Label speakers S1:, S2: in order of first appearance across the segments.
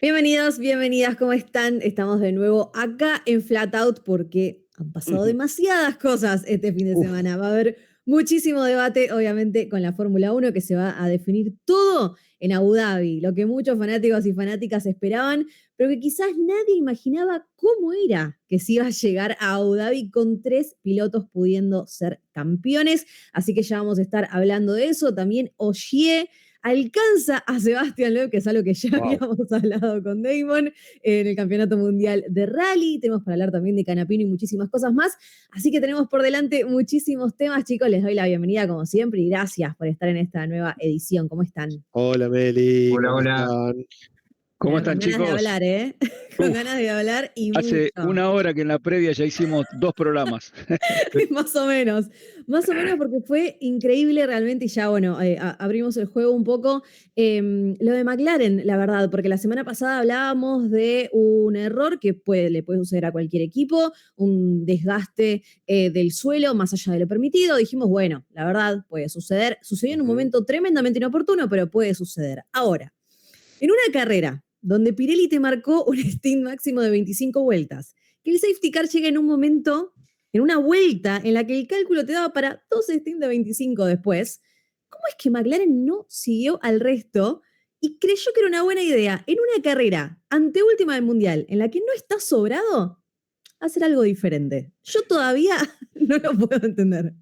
S1: Bienvenidos, bienvenidas, ¿cómo están? Estamos de nuevo acá en Flatout porque han pasado demasiadas cosas este fin de
S2: Uf,
S1: semana. Va a haber muchísimo debate, obviamente, con la Fórmula 1 que se va a definir todo en Abu Dhabi, lo que muchos fanáticos y fanáticas esperaban, pero que quizás nadie imaginaba cómo era que se iba a llegar a Abu Dhabi con 3 pilotos pudiendo ser campeones. Así que ya vamos a estar hablando de eso. También Ogier alcanza a Sebastián Loeb, que es algo que ya
S2: wow.
S1: habíamos hablado con Damon en el Campeonato Mundial de Rally. Tenemos para hablar también de Canapino y muchísimas cosas más. Así que tenemos por delante muchísimos temas, chicos. Les doy la bienvenida como siempre y gracias por estar en esta nueva edición. ¿Cómo están?
S2: Hola Meli,
S3: Hola,
S2: ¿cómo
S3: hola.
S2: están?
S3: ¿Cómo
S1: Con
S3: están,
S1: ganas de
S3: chicos?
S1: hablar, ¿eh? Con
S3: Uf,
S1: ganas de hablar y
S3: hace
S1: mucho.
S3: una hora que en la previa ya hicimos 2 programas.
S1: Más o menos porque fue increíble realmente y ya, bueno, abrimos el juego un poco. Lo de McLaren, la verdad, porque la semana pasada hablábamos de un error que le puede suceder a cualquier equipo, un desgaste del suelo más allá de lo permitido. Dijimos, bueno, la verdad puede suceder. Sucedió en un
S2: Ujú.
S1: momento tremendamente inoportuno, pero puede suceder. Ahora, en una carrera donde Pirelli te marcó un stint máximo de 25 vueltas, que el safety car llegue en un momento, en una vuelta en la que el cálculo te daba para 2 stints de 25 después, ¿cómo es que McLaren no siguió al resto y creyó que era una buena idea en una carrera anteúltima del Mundial en la que no está sobrado hacer algo diferente? Yo todavía no lo puedo entender.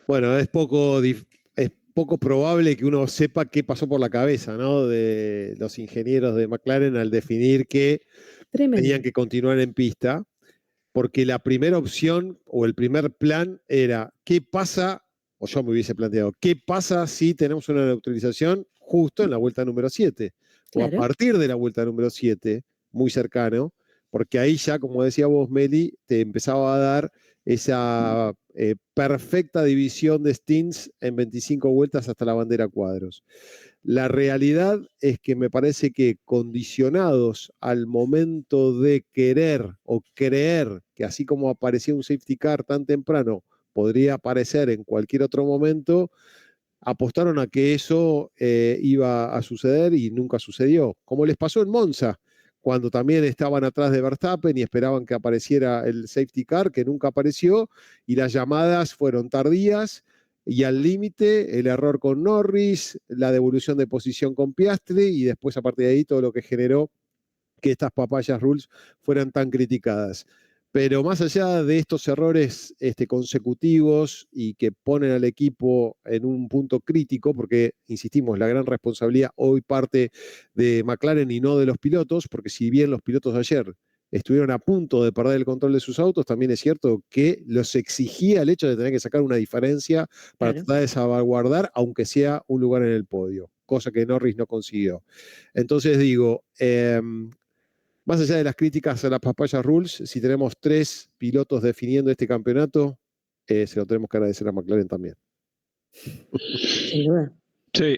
S2: Bueno, es poco probable que uno sepa qué pasó por la cabeza, ¿no? De los ingenieros de McLaren al definir que tenían
S1: Tremendo.
S2: que continuar en pista, porque la primera opción o el primer plan era, ¿qué pasa? O yo me hubiese planteado, ¿qué pasa si tenemos una neutralización justo en la vuelta número 7? O a
S1: Claro,
S2: partir de la vuelta número 7, muy cercano, porque ahí ya, como decía vos, Meli, te empezaba a dar esa perfecta división de stints en 25 vueltas hasta la bandera cuadros. La realidad es que me parece que condicionados al momento de querer o creer que así como aparecía un safety car tan temprano, podría aparecer en cualquier otro momento, apostaron a que eso iba a suceder y nunca sucedió. Como les pasó en Monza, cuando también estaban atrás de Verstappen y esperaban que apareciera el safety car, que nunca apareció, y las llamadas fueron tardías y al límite el error con Norris, la devolución de posición con Piastri y después a partir de ahí todo lo que generó que estas papayas rules fueran tan criticadas. Pero más allá de estos errores consecutivos y que ponen al equipo en un punto crítico, porque, insistimos, la gran responsabilidad hoy parte de McLaren y no de los pilotos, porque si bien los pilotos de ayer estuvieron a punto de perder el control de sus autos, también es cierto que los exigía el hecho de tener que sacar una diferencia para
S1: claro.
S2: tratar de salvaguardar, aunque sea un lugar en el podio, cosa que Norris no consiguió. Entonces digo, más allá de las críticas a las papayas rules, si tenemos 3 pilotos definiendo este campeonato, se lo tenemos que agradecer a McLaren también.
S1: Sin duda.
S3: Sí,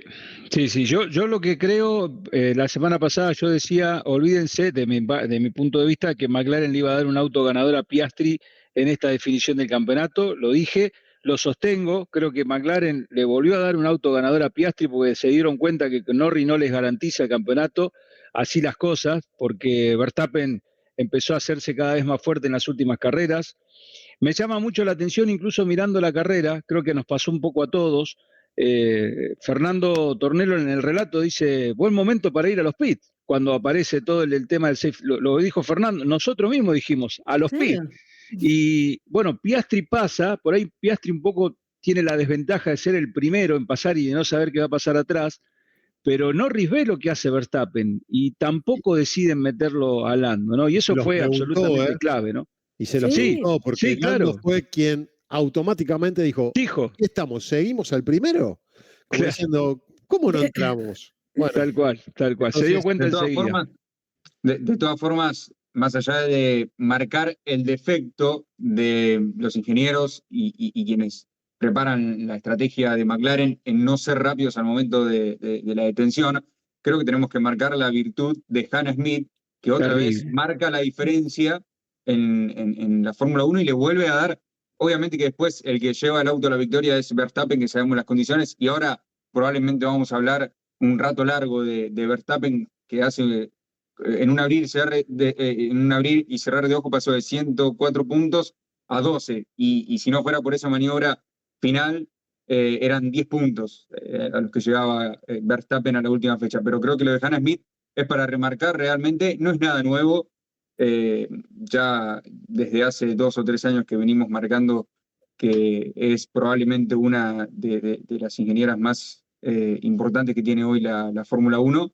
S3: sí, sí. Yo lo que creo, la semana pasada yo decía, olvídense de mi punto de vista que McLaren le iba a dar un auto ganador a Piastri en esta definición del campeonato. Lo dije, lo sostengo. Creo que McLaren le volvió a dar un auto ganador a Piastri porque se dieron cuenta que Norris no les garantiza el campeonato. Así las cosas, porque Verstappen empezó a hacerse cada vez más fuerte en las últimas carreras. Me llama mucho la atención, incluso mirando la carrera, creo que nos pasó un poco a todos. Fernando Tornello en el relato dice, buen momento para ir a los pits, cuando aparece todo el tema del safe, lo dijo Fernando, nosotros mismos dijimos, a los pits.
S1: Claro.
S3: Y bueno, Piastri pasa, por ahí Piastri un poco tiene la desventaja de ser el primero en pasar y de no saber qué va a pasar atrás, pero Norris ve lo que hace Verstappen y tampoco deciden meterlo a Lando, ¿no? Y
S2: Se
S3: eso
S2: los
S3: fue
S2: preguntó,
S3: absolutamente clave, ¿no?
S2: y se los
S3: Sí,
S1: Sí,
S2: preguntó, porque
S3: sí,
S2: Lando
S3: claro,
S2: fue quien automáticamente dijo,
S3: dijo,
S2: ¿qué estamos? ¿Seguimos al primero? Como
S3: claro,
S2: diciendo, ¿cómo no entramos? Bueno,
S3: tal cual, se dio
S2: entonces,
S3: cuenta cuenta enseguida. enseguida. De
S4: todas formas, más allá de marcar el defecto de los ingenieros y quienes preparan la estrategia de McLaren en no ser rápidos al momento de la detención, creo que tenemos que marcar la virtud de Hannah Smith, que otra vez
S3: Terrible.
S4: marca la diferencia en la Fórmula 1 y le vuelve a dar, obviamente que después el que lleva el auto a la victoria es Verstappen, que sabemos las condiciones, y ahora probablemente vamos a hablar un rato largo de Verstappen, que hace en un abrir y cerrar de ojo pasó de 104 puntos a 12, y si no fuera por esa maniobra final, eran 10 puntos a los que llegaba Verstappen a la última fecha. Pero creo que lo de Hannah Smith es para remarcar realmente, no es nada nuevo. Ya desde hace 2 o 3 años que venimos marcando que es probablemente una de las ingenieras más importantes que tiene hoy la Fórmula 1,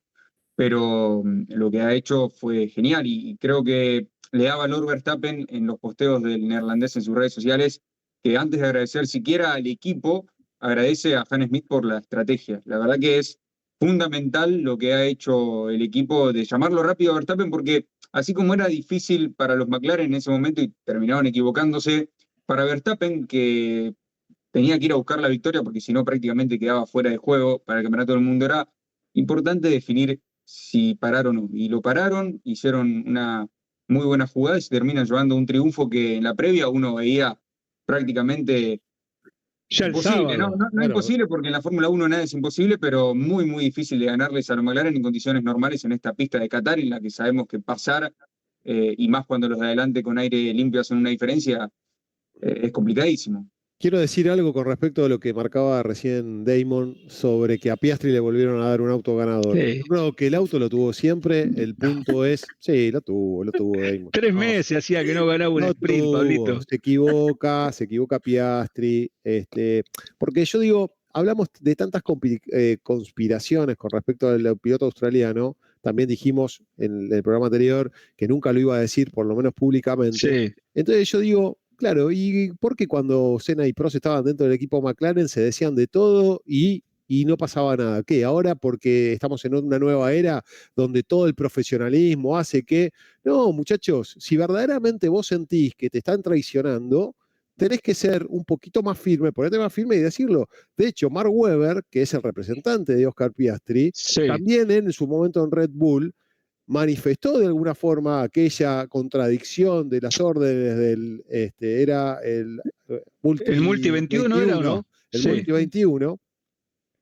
S4: pero lo que ha hecho fue genial, y creo que le da valor Verstappen en los posteos del neerlandés en sus redes sociales, que antes de agradecer siquiera al equipo, agradece a Hannah Smith por la estrategia. La verdad que es fundamental lo que ha hecho el equipo de llamarlo rápido a Verstappen, porque así como era difícil para los McLaren en ese momento y terminaron equivocándose, para Verstappen, que tenía que ir a buscar la victoria porque si no prácticamente quedaba fuera de juego para el Campeonato del Mundo, era importante definir si pararon o no. Y lo pararon, hicieron una muy buena jugada y se terminan llevando un triunfo que en la previa uno veía prácticamente
S3: Ya el
S4: imposible.
S3: sábado.
S4: No
S2: Claro.
S4: imposible, porque en la Fórmula 1 nada es imposible, pero muy, muy difícil de ganarles a los McLaren en condiciones normales en esta pista de Qatar, en la que sabemos que pasar, y más cuando los de adelante con aire limpio hacen una diferencia, es complicadísimo.
S2: Quiero decir algo con respecto a lo que marcaba recién Damon sobre que a Piastri le volvieron a dar un auto ganador.
S3: Sí.
S2: Yo creo que el auto lo tuvo siempre, el punto es, sí, lo tuvo Damon.
S3: 3
S2: No,
S3: meses hacía que no ganaba un
S2: lo
S3: sprint,
S2: tuvo,
S3: Pablito.
S2: se equivoca Piastri, porque yo digo, hablamos de tantas conspiraciones con respecto al piloto australiano, también dijimos en el programa anterior que nunca lo iba a decir, por lo menos públicamente.
S3: Sí.
S2: Entonces yo digo, claro, ¿y por qué cuando Senna y Prost estaban dentro del equipo McLaren se decían de todo y no pasaba nada? ¿Qué? Ahora porque estamos en una nueva era donde todo el profesionalismo hace que... No, muchachos, si verdaderamente vos sentís que te están traicionando, tenés que ser un poquito más firme, ponerte más firme y decirlo. De hecho, Mark Webber, que es el representante de Oscar Piastri,
S3: Sí.
S2: también en su momento en Red Bull, manifestó de alguna forma aquella contradicción de las órdenes del, era el
S3: ¿El Multi 21 era o no?
S2: el
S3: Sí.
S2: Multi 21,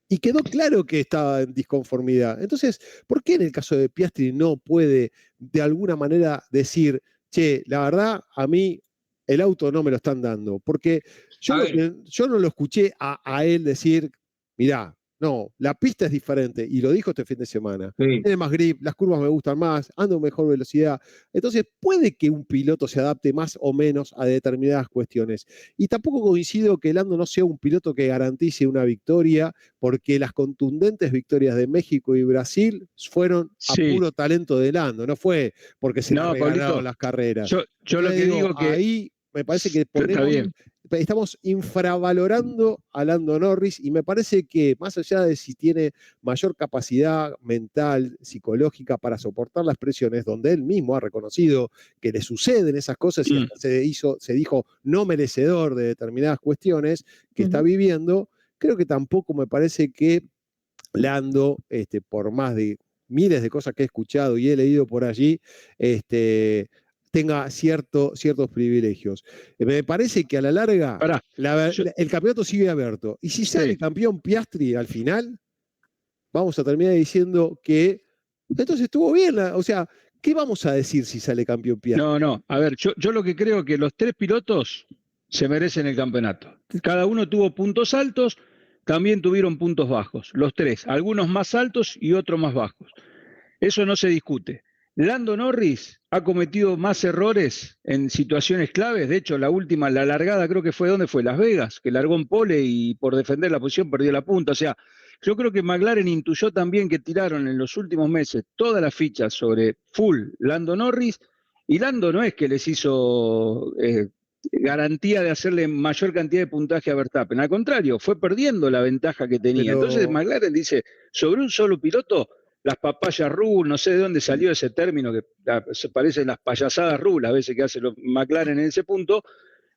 S2: y quedó claro que estaba en disconformidad. Entonces, ¿por qué en el caso de Piastri no puede de alguna manera decir, che, la verdad, a mí el auto no me lo están dando? Porque yo no lo escuché a él decir, mirá, no, la pista es diferente, y lo dijo este fin de semana.
S4: Sí.
S2: Tiene más grip, las curvas me gustan más, ando a mejor velocidad. Entonces, puede que un piloto se adapte más o menos a determinadas cuestiones. Y tampoco coincido que Lando no sea un piloto que garantice una victoria, porque las contundentes victorias de México y Brasil fueron a
S3: Sí.
S2: puro talento de Lando, no fue porque se le
S3: No,
S2: regalaron
S3: Pablito,
S2: las carreras.
S3: yo lo
S2: Entonces
S3: que digo que
S2: ahí me parece que
S3: está bien.
S2: estamos infravalorando a Lando Norris, y me parece que más allá de si tiene mayor capacidad mental, psicológica para soportar las presiones, donde él mismo ha reconocido que le suceden esas cosas y hasta se dijo no merecedor de determinadas cuestiones que está viviendo, creo que tampoco me parece que Lando, por más de miles de cosas que he escuchado y he leído por allí, tenga ciertos privilegios. Me parece que a la larga
S3: Pará,
S2: el campeonato sigue abierto. Y si sale campeón Piastri al final, vamos a terminar diciendo que entonces estuvo bien. O sea, ¿qué vamos a decir si sale campeón Piastri?
S3: No. A ver, yo lo que creo es que los 3 pilotos se merecen el campeonato. Cada uno tuvo puntos altos, también tuvieron puntos bajos. Los 3, algunos más altos y otros más bajos. Eso no se discute. Lando Norris ha cometido más errores en situaciones claves. De hecho, la última, la largada, creo que fue ¿dónde fue? Las Vegas, que largó en pole y por defender la posición perdió la punta. O sea, yo creo que McLaren intuyó también que tiraron en los últimos meses todas las fichas sobre full Lando Norris, y Lando no es que les hizo garantía de hacerle mayor cantidad de puntaje a Verstappen. Al contrario, fue perdiendo la ventaja que tenía. Entonces McLaren dice, sobre un solo piloto, las papayas rule, no sé de dónde salió ese término que se parecen las payasadas rule a veces que hace los McLaren en ese punto.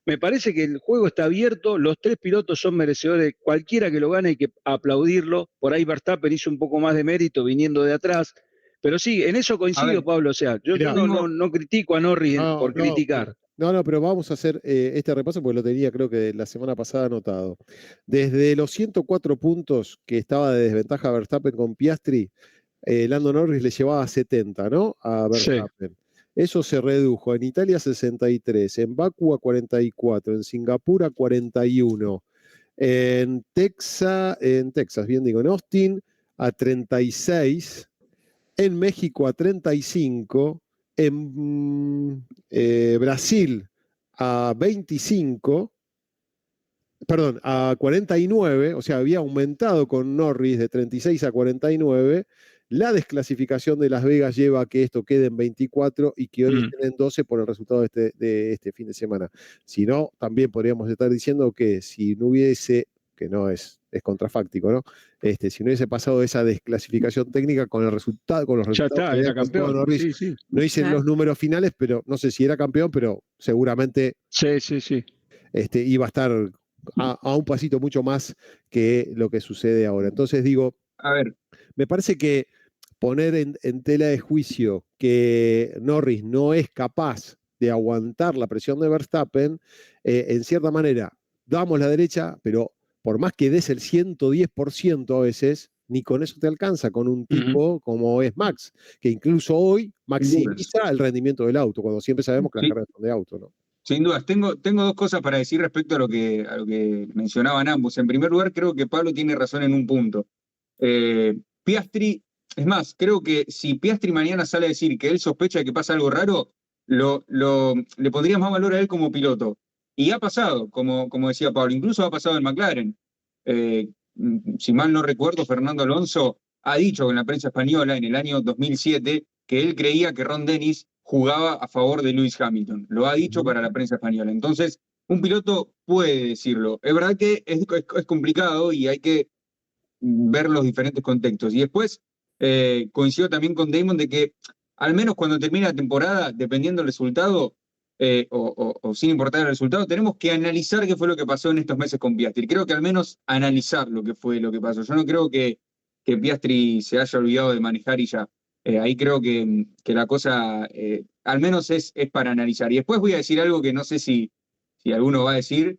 S3: Me parece que el juego está abierto, los 3 pilotos son merecedores, cualquiera que lo gane hay que aplaudirlo. Por ahí Verstappen hizo un poco más de mérito viniendo de atrás, pero sí, en eso coincido, Pablo. O sea, yo no critico a Norris por criticar.
S2: No, pero vamos a hacer este repaso porque lo tenía creo que la semana pasada anotado. Desde los 104 puntos que estaba de desventaja Verstappen con Piastri, Lando Norris le llevaba 70, ¿no? A Verstappen. Eso se redujo en Italia a 63, en Bakú a 44, en Singapur a 41, en Texas, bien digo, en Austin a 36, en México a 35, en Brasil a 25, perdón, a 49, o sea, había aumentado con Norris de 36 a 49. La desclasificación de Las Vegas lleva a que esto quede en 24 y que hoy estén en 12 por el resultado de este fin de semana. Si no, también podríamos estar diciendo que si no hubiese, que no es contrafáctico, ¿no? Si no hubiese pasado esa desclasificación técnica con el resultado, con los resultados
S3: ya está,
S2: que
S3: era
S2: había conseguido
S3: campeón.
S2: Norris,
S3: Sí.
S2: no hice los números finales, pero no sé si era campeón, pero seguramente
S3: Sí.
S2: iba a estar a un pasito mucho más que lo que sucede ahora. Entonces digo,
S4: A ver,
S2: me parece que poner en tela de juicio que Norris no es capaz de aguantar la presión de Verstappen, en cierta manera, damos la derecha, pero por más que des el 110% a veces, ni con eso te alcanza con un tipo como es Max, que incluso hoy maximiza el rendimiento del auto, cuando siempre sabemos que las carreras son de auto, ¿no?
S4: Sin dudas, tengo dos cosas para decir respecto a lo que mencionaban ambos. En primer lugar, creo que Pablo tiene razón en un punto. Piastri, es más, creo que si Piastri mañana sale a decir que él sospecha de que pasa algo raro, le pondría más valor a él como piloto. Y ha pasado, como decía Pablo, incluso ha pasado en McLaren. Si mal no recuerdo, Fernando Alonso ha dicho en la prensa española en el año 2007 que él creía que Ron Dennis jugaba a favor de Lewis Hamilton. Lo ha dicho para la prensa española. Entonces, un piloto puede decirlo. Es verdad que es complicado y hay que ver los diferentes contextos. Y después coincido también con Damon de que al menos cuando termine la temporada, dependiendo del resultado, o sin importar el resultado, tenemos que analizar qué fue lo que pasó en estos meses con Piastri. Creo que al menos analizar lo que fue lo que pasó. Yo no creo que Piastri se haya olvidado de manejar y ya. Ahí creo que la cosa, al menos es para analizar. Y después voy a decir algo que no sé si alguno va a decir,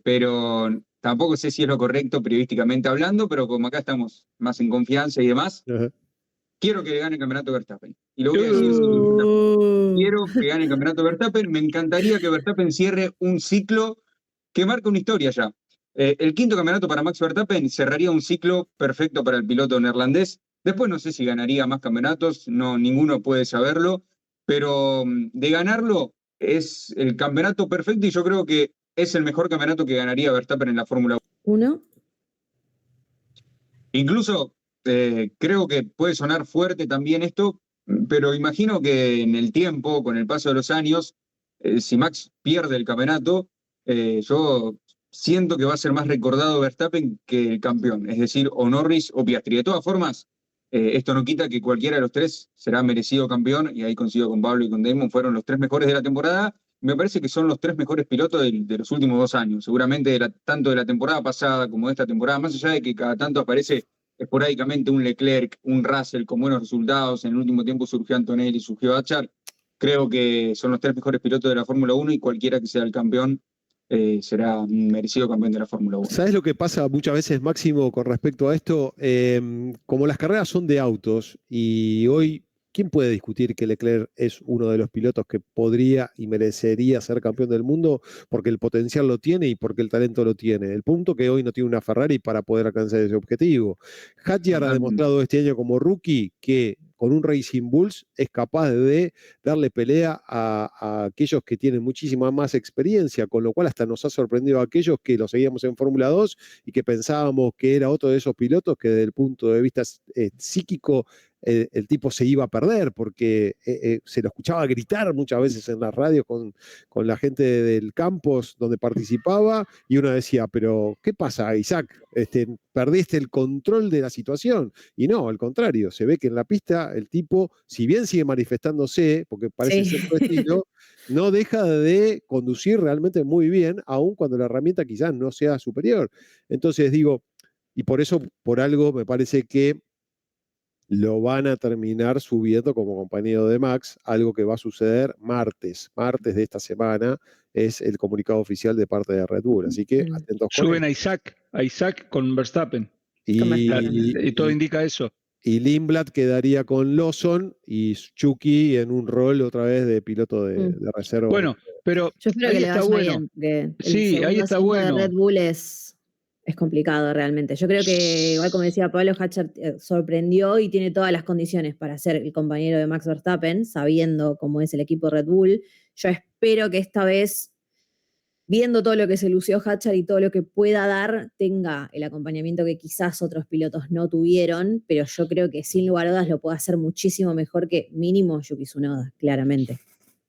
S4: pero tampoco sé si es lo correcto periodísticamente hablando, pero como acá estamos más en confianza y demás, quiero que gane el campeonato Verstappen. Y lo voy a decir quiero que gane el campeonato Verstappen. Me encantaría que Verstappen cierre un ciclo que marca una historia ya. El quinto campeonato para Max Verstappen cerraría un ciclo perfecto para el piloto neerlandés. Después no sé si ganaría más campeonatos, no, ninguno puede saberlo, pero de ganarlo es el campeonato perfecto y yo creo que es el mejor campeonato que ganaría Verstappen en la Fórmula
S1: 1.
S4: Incluso creo que puede sonar fuerte también esto, pero imagino que en el tiempo, con el paso de los años, si Max pierde el campeonato, yo siento que va a ser más recordado Verstappen que el campeón, es decir, o Norris o Piastri. De todas formas, esto no quita que cualquiera de los tres será merecido campeón, y ahí coincido con Pablo y con Damon, fueron los tres mejores de la temporada. Me parece que son los tres mejores pilotos de los últimos 2 años, seguramente tanto de la temporada pasada como de esta temporada, más allá de que cada tanto aparece esporádicamente un Leclerc, un Russell con buenos resultados. En el último tiempo surgió Antonelli, surgió Achar. Creo que son los tres mejores pilotos de la Fórmula 1 y cualquiera que sea el campeón será un merecido campeón de la Fórmula 1.
S2: ¿Sabes lo que pasa muchas veces, Máximo, con respecto a esto? Como las carreras son de autos y hoy, ¿quién puede discutir que Leclerc es uno de los pilotos que podría y merecería ser campeón del mundo? Porque el potencial lo tiene y porque el talento lo tiene. El punto que hoy no tiene una Ferrari para poder alcanzar ese objetivo. Hadjar ha demostrado este año como rookie que con un Racing Bulls es capaz de darle pelea a aquellos que tienen muchísima más experiencia, con lo cual hasta nos ha sorprendido a aquellos que lo seguíamos en Fórmula 2 y que pensábamos que era otro de esos pilotos que desde el punto de vista psíquico el tipo se iba a perder porque se lo escuchaba gritar muchas veces en la radio con la gente del campus donde participaba y uno decía, pero ¿qué pasa, Isaac? Perdiste el control de la situación. Y no, al contrario, se ve que en la pista el tipo, si bien sigue manifestándose, porque parece ser su estilo, no deja de conducir realmente muy bien, aun cuando la herramienta quizás no sea superior. Entonces digo, y por eso, por algo, me parece que lo van a terminar subiendo como compañero de Max, algo que va a suceder martes de esta semana, es el comunicado oficial de parte de Red Bull, así que atentos con
S3: suben a Isaac con Verstappen,
S2: y
S3: todo indica eso.
S2: Y Lindblad quedaría con Lawson y Chucky en un rol otra vez de piloto de reserva.
S3: Bueno, pero
S1: Yo espero
S3: ahí
S1: que le
S3: está
S1: vaya
S3: bueno.
S1: bien, porque el
S3: Sí, ahí
S1: segundo
S3: está
S1: asiento de
S3: bueno.
S1: Red Bull es complicado realmente. Yo creo que, igual como decía Pablo, Hatcher sorprendió y tiene todas las condiciones para ser el compañero de Max Verstappen, sabiendo cómo es el equipo Red Bull. Yo espero que esta vez, viendo todo lo que se lució Hatcher y todo lo que pueda dar, tenga el acompañamiento que quizás otros pilotos no tuvieron, pero yo creo que sin lugar a dudas lo puede hacer muchísimo mejor que mínimo Yuki Tsunoda, claramente.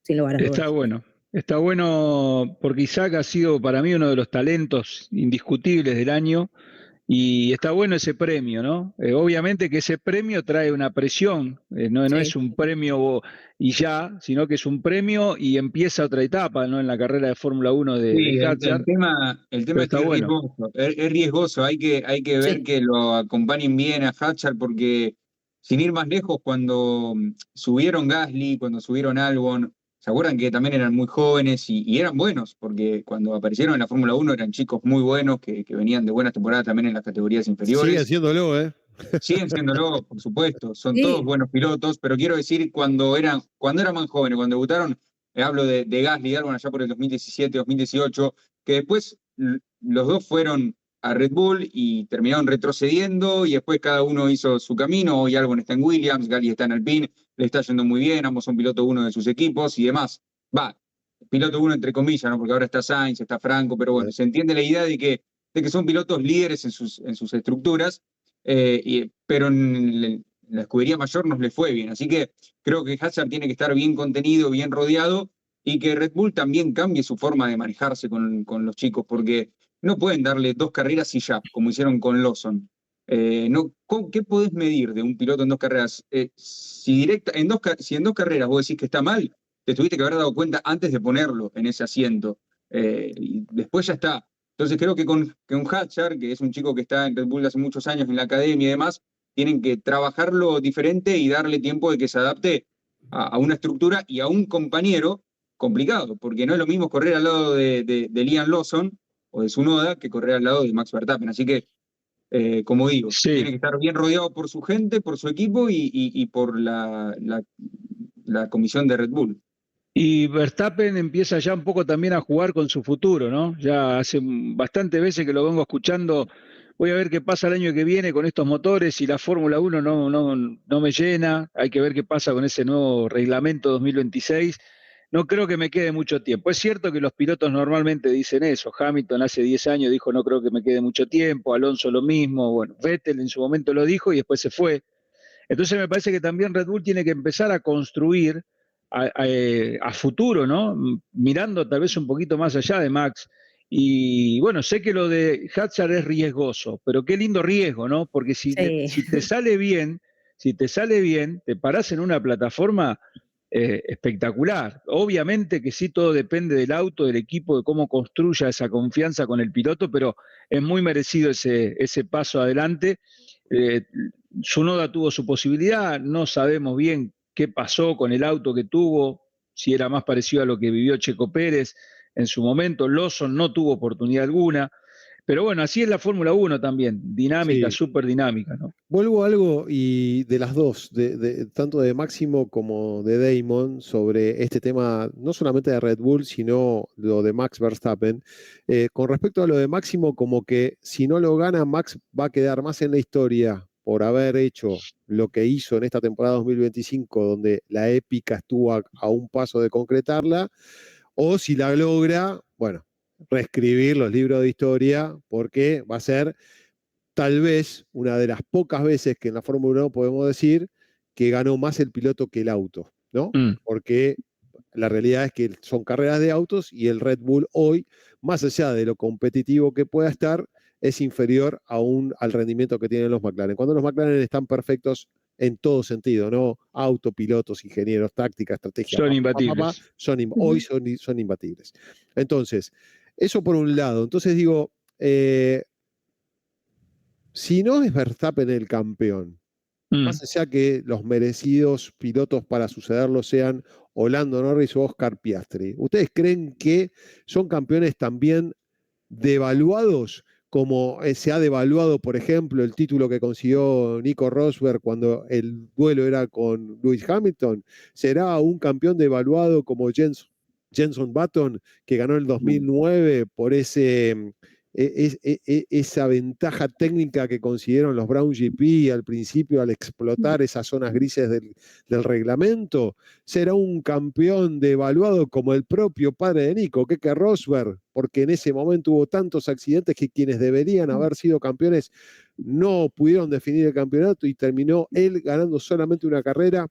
S1: Sin lugar a dudas.
S3: Está bueno porque Isaac ha sido para mí uno de los talentos indiscutibles del año y está bueno ese premio, ¿no? Obviamente que ese premio trae una presión, no
S1: Sí.
S3: es un premio y ya, sino que es un premio y empieza otra etapa, ¿no? En la carrera de Fórmula 1
S4: Sí,
S3: de
S4: el
S3: Hatcher,
S4: tema
S3: pero
S4: es que
S3: está
S4: es
S3: bueno.
S4: riesgoso, es riesgoso, hay que ver
S1: Sí.
S4: que lo acompañen bien a Hatcher porque sin ir más lejos, cuando subieron Gasly, cuando subieron Albon, ¿se acuerdan que también eran muy jóvenes y eran buenos? Porque cuando aparecieron en la Fórmula 1 eran chicos muy buenos que venían de buenas temporadas también en las categorías
S2: Sigue
S4: inferiores.
S2: haciéndolo, ¿eh?
S4: Siguen siéndolo, por supuesto, son todos
S1: Sí.
S4: buenos pilotos, pero quiero decir, cuando eran más jóvenes, cuando debutaron, hablo de Gasly y Albon allá por el 2017, 2018, que después los dos fueron a Red Bull y terminaron retrocediendo y después cada uno hizo su camino. Hoy Albon está en Williams, Gasly está en Alpine, le está yendo muy bien, ambos son piloto uno de sus equipos y demás. Va, piloto uno entre comillas, ¿no? Porque ahora está Sainz, está Franco, pero bueno, se entiende la idea de que son pilotos líderes en sus estructuras. Pero en la escudería mayor nos le fue bien. Así que creo que Hazard tiene que estar bien contenido, bien rodeado, y que Red Bull también cambie su forma de manejarse con los chicos, porque no pueden darle 2 carreras y ya, como hicieron con Lawson. No, ¿qué podés medir de un piloto en 2 carreras? Si en 2 carreras vos decís que está mal, te tuviste que haber dado cuenta antes de ponerlo en ese asiento. Y después ya está. Entonces creo que con Hatcher, que es un chico que está en Red Bull hace muchos años en la academia y demás, tienen que trabajarlo diferente y darle tiempo de que se adapte a una estructura y a un compañero complicado, porque no es lo mismo correr al lado de Liam Lawson o de Tsunoda que correr al lado de Max Verstappen. Así que, como digo, tiene
S3: Sí.
S4: que estar bien rodeado por su gente, por su equipo y por la comisión de Red Bull.
S3: Y Verstappen empieza ya un poco también a jugar con su futuro, ¿no? Ya hace bastantes veces que lo vengo escuchando. Voy a ver qué pasa el año que viene con estos motores y la Fórmula 1 no me llena. Hay que ver qué pasa con ese nuevo reglamento 2026. No creo que me quede mucho tiempo. Es cierto que los pilotos normalmente dicen eso. Hamilton hace 10 años dijo no creo que me quede mucho tiempo. Alonso lo mismo. Bueno, Vettel en su momento lo dijo y después se fue. Entonces me parece que también Red Bull tiene que empezar a construir a futuro, ¿no? Mirando tal vez un poquito más allá de Max. Y bueno, sé que lo de Hatcher es riesgoso, pero qué lindo riesgo, ¿no? Porque si
S1: Sí.
S3: te sale bien, te parás en una plataforma espectacular. Obviamente que sí, todo depende del auto, del equipo, de cómo construya esa confianza con el piloto, pero es muy merecido ese paso adelante. Tsunoda tuvo su posibilidad, no sabemos bien qué pasó con el auto que tuvo, si era más parecido a lo que vivió Checo Pérez en su momento. Lawson no tuvo oportunidad alguna, pero bueno, así es la Fórmula 1 también, dinámica,
S2: Sí.
S3: súper dinámica, ¿no?
S2: Vuelvo a algo y de las dos, tanto de Máximo como de Damon, sobre este tema, no solamente de Red Bull, sino lo de Max Verstappen. Con respecto a lo de Máximo, como que si no lo gana, Max va a quedar más en la historia por haber hecho lo que hizo en esta temporada 2025, donde la épica estuvo a un paso de concretarla, o si la logra, bueno, reescribir los libros de historia, porque va a ser tal vez una de las pocas veces que en la Fórmula 1 podemos decir que ganó más el piloto que el auto, ¿no? Porque la realidad es que son carreras de autos y el Red Bull hoy, más allá de lo competitivo que pueda estar, es inferior al rendimiento que tienen los McLaren. Cuando los McLaren están perfectos en todo sentido, ¿no? Auto, pilotos, ingenieros, táctica, estrategia,
S3: Son imbatibles.
S2: hoy son imbatibles. Entonces, eso por un lado. Entonces digo, si no es Verstappen el campeón, más allá que los merecidos pilotos para sucederlo sean Lando Norris o Oscar Piastri, ¿ustedes creen que son campeones también devaluados como se ha devaluado, por ejemplo, el título que consiguió Nico Rosberg cuando el duelo era con Lewis Hamilton, será un campeón devaluado como Jenson Button, que ganó en el 2009 por esa ventaja técnica que consiguieron los Brown GP al principio al explotar esas zonas grises del reglamento. Será un campeón devaluado como el propio padre de Nico, Keke Rosberg, porque en ese momento hubo tantos accidentes que quienes deberían haber sido campeones no pudieron definir el campeonato y terminó él ganando solamente una carrera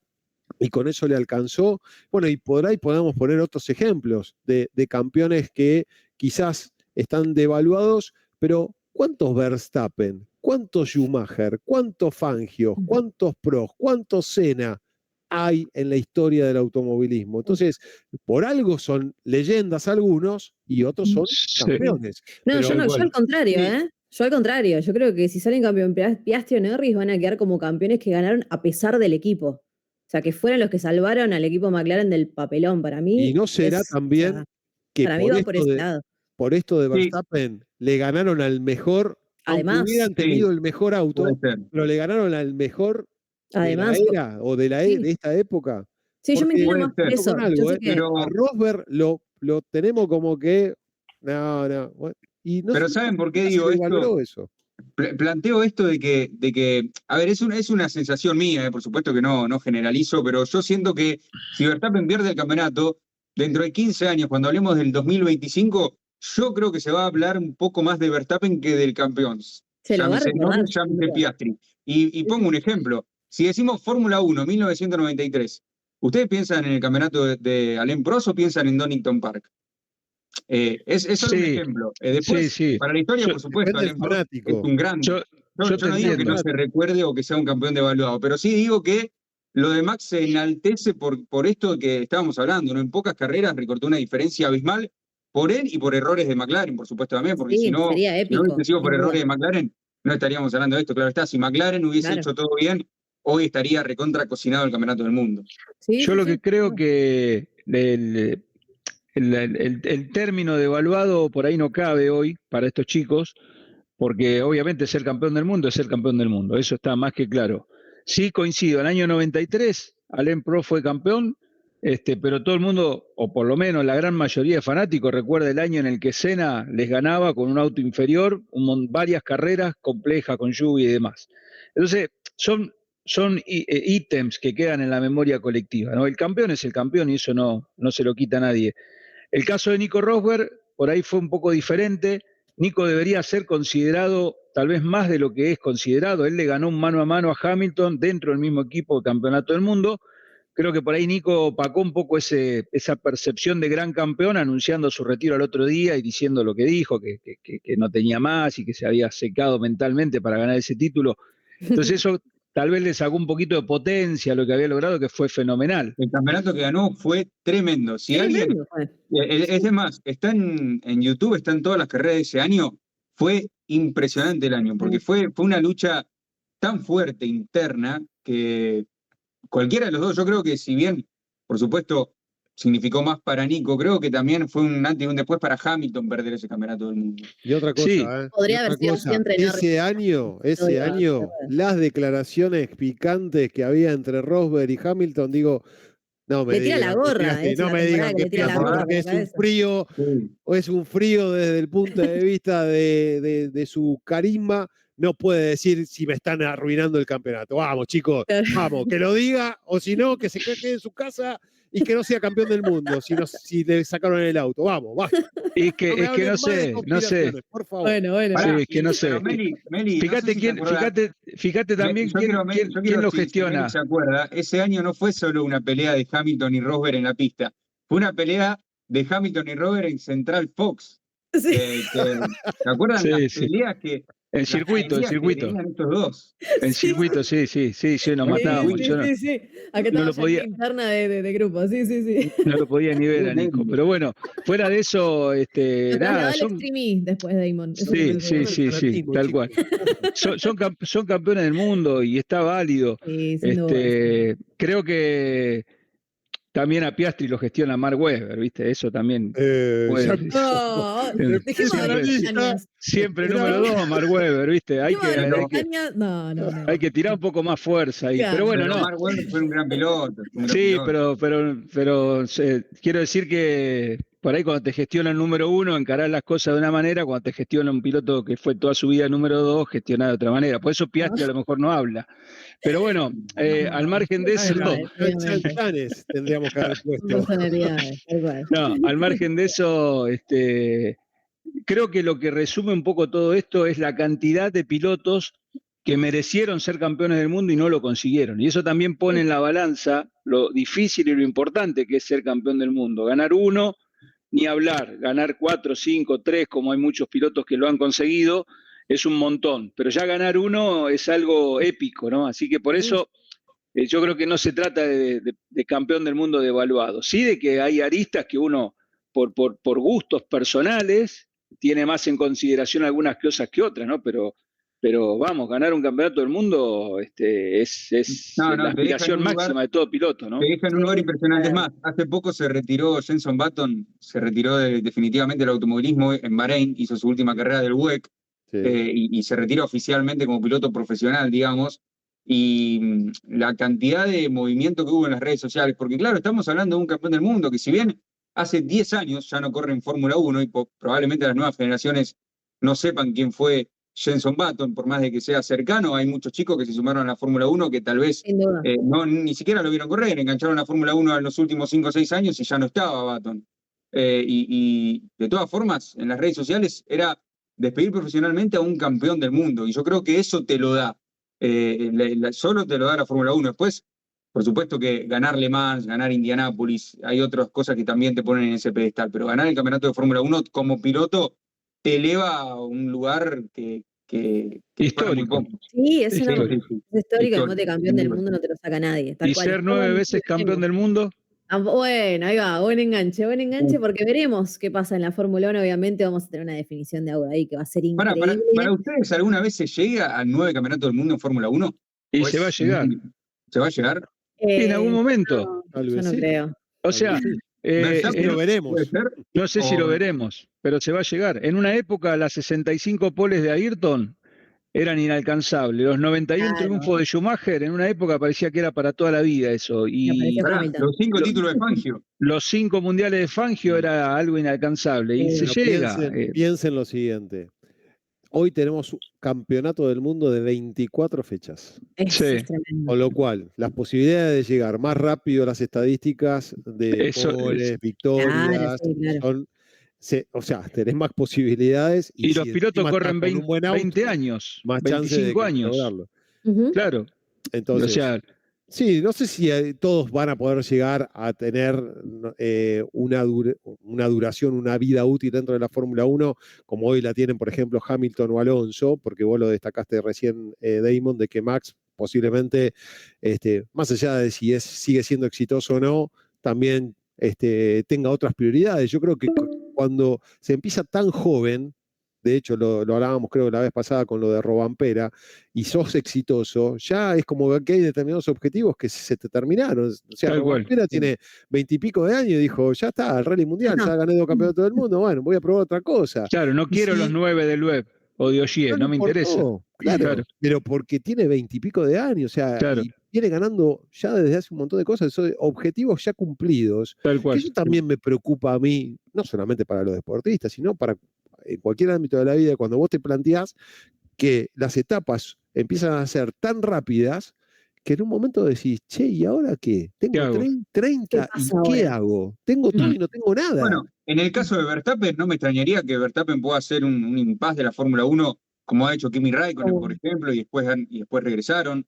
S2: y con eso le alcanzó. Bueno, y por ahí podemos poner otros ejemplos de campeones que quizás están devaluados, pero ¿cuántos Verstappen? ¿Cuántos Schumacher? ¿Cuántos Fangio? ¿Cuántos Prost? ¿Cuántos Senna hay en la historia del automovilismo? Entonces, por algo son leyendas algunos y otros son campeones.
S1: No,
S2: Pero,
S1: yo al contrario,
S2: sí.
S1: Yo al contrario, yo creo que si salen campeón Piastri o Norris van a quedar como campeones que ganaron a pesar del equipo. O sea, que fueron los que salvaron al equipo McLaren del papelón. Para mí.
S2: Y no será también que
S1: para mí va por ese lado.
S2: Por esto de Verstappen, le ganaron al mejor,
S1: además,
S2: aunque hubieran tenido el mejor auto, pero le ganaron al mejor
S1: además,
S2: de la era o de esta época.
S1: Sí, yo me inclino más por eso.
S2: Algo, pero a Rosberg lo tenemos como que no. Y no
S4: pero ¿saben por qué digo esto? Planteo esto de que, a ver, es una sensación mía, por supuesto que no generalizo, pero yo siento que si Verstappen pierde el campeonato, dentro de 15 años, cuando hablemos del 2025, yo creo que se va a hablar un poco más de Verstappen que del campeón. Llámese Norris, llámese Piastri. Y pongo un ejemplo. Si decimos Fórmula 1, 1993, ¿ustedes piensan en el campeonato de Alain Prost o piensan en Donington Park? Es solo un ejemplo. Después, para la historia, por supuesto, Alain Prost es un grande. Yo no digo que no se recuerde o que sea un campeón devaluado, pero sí digo que lo de Max se enaltece por esto que estábamos hablando, ¿no? En pocas carreras recortó una diferencia abismal por él y por errores de McLaren, por supuesto también, porque si no hubiese sido por errores de McLaren, no estaríamos hablando de esto. Claro está, si McLaren hubiese hecho todo bien, hoy estaría recontra cocinado el campeonato del mundo.
S3: Yo lo que creo que el término devaluado por ahí no cabe hoy para estos chicos, porque obviamente ser campeón del mundo es ser campeón del mundo, eso está más que claro. Sí coincido, en el año 93 Alain Prost fue campeón, pero todo el mundo, o por lo menos la gran mayoría de fanáticos, recuerda el año en el que Senna les ganaba con un auto inferior, varias carreras complejas con lluvia y demás. Entonces, son ítems que quedan en la memoria colectiva, ¿no? El campeón es el campeón y eso no se lo quita a nadie. El caso de Nico Rosberg, por ahí fue un poco diferente. Nico debería ser considerado tal vez más de lo que es considerado. Él le ganó un mano a mano a Hamilton dentro del mismo equipo de campeonato del mundo. Creo que por ahí Nico opacó un poco esa percepción de gran campeón, anunciando su retiro al otro día y diciendo lo que dijo, que no tenía más y que se había secado mentalmente para ganar ese título. Entonces eso tal vez le sacó un poquito de potencia a lo que había logrado, que fue fenomenal.
S4: El campeonato que ganó fue tremendo. Si alguien, es más, está en YouTube, están todas las carreras de ese año. Fue impresionante el año, porque fue una lucha tan fuerte interna que cualquiera de los dos, yo creo que si bien, por supuesto, significó más para Nico, creo que también fue un antes y un después para Hamilton perder ese campeonato del mundo.
S2: Y otra cosa,
S1: podría haber sido siempre
S2: ese año, las declaraciones picantes que había entre Rosberg y Hamilton, no me digan,
S1: la gorra,
S2: no me digan que es un frío, o es un frío desde el punto de vista de su carisma. No puede decir si me están arruinando el campeonato. Vamos, chicos, vamos, que lo diga, o si no, que se quede en su casa y que no sea campeón del mundo, si le sacaron el auto. Vamos, va.
S3: Es que no sé.
S2: Por favor.
S1: Bueno.
S3: Sí, es que no sé.
S4: Meli,
S3: fíjate también quién lo gestiona.
S4: Si se acuerda, ese año no fue solo una pelea de Hamilton y Rosberg en la pista, fue una pelea de Hamilton y Rosberg en Central Fox.
S1: Sí.
S4: ¿Se acuerdan las peleas que...
S3: El circuito. El circuito, sí, nos matábamos.
S1: Sí. Acá
S3: no lo podía
S1: interna de grupo, sí.
S3: No lo podía ni ver a Nico. Pero bueno, fuera de eso, nada.
S1: Después de Damon.
S3: Sí, tal cual. Son campeones del mundo y está válido.
S1: Sí,
S3: creo que también a Piastri lo gestiona Mark Webber, ¿viste? Eso también puede.
S1: No, dejemos de hablar de cañas.
S3: Siempre número 2, Mark Webber, ¿viste? Hay
S1: Dejemos de hablar de
S3: que,
S1: cañas. No.
S3: hay que tirar un poco más fuerza ahí.
S1: Claro.
S3: Pero bueno,
S4: Pero
S3: no.
S4: Mark Webber fue un gran piloto.
S3: Sí, pero quiero decir que por ahí cuando te gestiona el número 1, encarás las cosas de una manera, cuando te gestiona un piloto que fue toda su vida número 2, gestiona de otra manera. Por eso Piastri a lo mejor no habla. Pero bueno, al margen de eso,
S2: Chanchanes tendríamos que haber puesto.
S1: Personalidades, tal cual.
S3: no, al margen de eso, creo que lo que resume un poco todo esto es la cantidad de pilotos que merecieron ser campeones del mundo y no lo consiguieron. Y eso también pone en la balanza lo difícil y lo importante que es ser campeón del mundo. Ganar uno, ni hablar. Ganar 4, 5, 3, como hay muchos pilotos que lo han conseguido, es un montón. Pero ya ganar uno es algo épico, ¿no? Así que por eso yo creo que no se trata de campeón del mundo devaluado. Sí de que hay aristas que uno, por gustos personales, tiene más en consideración algunas cosas que otras, ¿no? Pero vamos, ganar un campeonato del mundo es la aspiración máxima de todo piloto, ¿no?
S4: Te deja en un lugar impresionante. Es más, hace poco se retiró Jenson Button, se retiró definitivamente del automovilismo en Bahrein, hizo su última carrera del WEC, y se retiró oficialmente como piloto profesional, digamos. Y la cantidad de movimiento que hubo en las redes sociales, porque claro, estamos hablando de un campeón del mundo que si bien hace 10 años ya no corre en Fórmula 1 y probablemente las nuevas generaciones no sepan quién fue Jenson Button, por más de que sea cercano, hay muchos chicos que se sumaron a la Fórmula 1 que tal vez ni siquiera lo vieron correr, engancharon a la Fórmula 1 en los últimos 5 o 6 años y ya no estaba Button. Y de todas formas, en las redes sociales era despedir profesionalmente a un campeón del mundo, y yo creo que eso te lo da, solo te lo da la Fórmula 1. Después, por supuesto que ganar Le Mans, ganar Indianápolis, hay otras cosas que también te ponen en ese pedestal, pero ganar el campeonato de Fórmula 1 como piloto te eleva a un lugar que
S3: histórico.
S1: Sí, es histórico.
S4: Histórico.
S1: De campeón del mundo no te lo saca nadie.
S3: Y ser 9 veces campeón del mundo.
S1: Bueno, ahí va, buen enganche, porque veremos qué pasa en la Fórmula 1. Obviamente vamos a tener una definición de auto ahí que va a ser increíble.
S4: ¿Para ustedes alguna vez se llega al 9 campeonato del mundo en Fórmula 1?
S3: Y se va a llegar.
S4: ¿Se va a llegar?
S3: En algún momento.
S1: No, yo no creo.
S3: O sea,
S2: lo veremos.
S3: No sé si lo veremos, pero se va a llegar. En una época, las 65 poles de Ayrton eran inalcanzables. Los 91 triunfos de Schumacher, en una época parecía que era para toda la vida eso. Y
S4: los 5 títulos de Fangio.
S3: Los 5 mundiales de Fangio era algo inalcanzable. Y se llega.
S2: Piensen lo siguiente. Hoy tenemos un campeonato del mundo de 24 fechas. Con lo cual, las posibilidades de llegar más rápido a las estadísticas de goles, victorias, son... o sea, tenés más posibilidades.
S3: Y los pilotos corren 20 años,
S2: más
S3: 25 años. Claro.
S2: Entonces,
S3: o sea,
S2: sí, no sé si todos van a poder llegar a tener una duración, una vida útil dentro de la Fórmula 1, como hoy la tienen, por ejemplo, Hamilton o Alonso, porque vos lo destacaste recién, Damon, de que Max posiblemente, más allá de si sigue siendo exitoso o no, también tenga otras prioridades. Yo creo que cuando se empieza tan joven, de hecho lo hablábamos creo la vez pasada con lo de Robampera, y sos exitoso, ya es como que hay determinados objetivos que se te terminaron. O sea, Robampera tiene 20 y pico de años y dijo, ya está, el Rally Mundial, ya gané 2 campeonatos del mundo, bueno, voy a probar otra cosa.
S3: Claro, no quiero los 9 del web o de Ogier, no me interesa.
S2: Claro, pero porque tiene 20 y pico de años, o sea, y viene ganando ya desde hace un montón de cosas, son objetivos ya cumplidos.
S3: Tal cual.
S2: Que eso también me preocupa a mí, no solamente para los deportistas, sino para en cualquier ámbito de la vida, cuando vos te planteás que las etapas empiezan a ser tan rápidas que en un momento decís, che, ¿y ahora qué? Tengo 30 ¿y qué hago? Tengo todo y no tengo nada.
S4: Bueno, en el caso de Verstappen, no me extrañaría que Verstappen pueda hacer un impasse de la Fórmula 1, como ha hecho Kimi Raikkonen, por ejemplo, y después regresaron.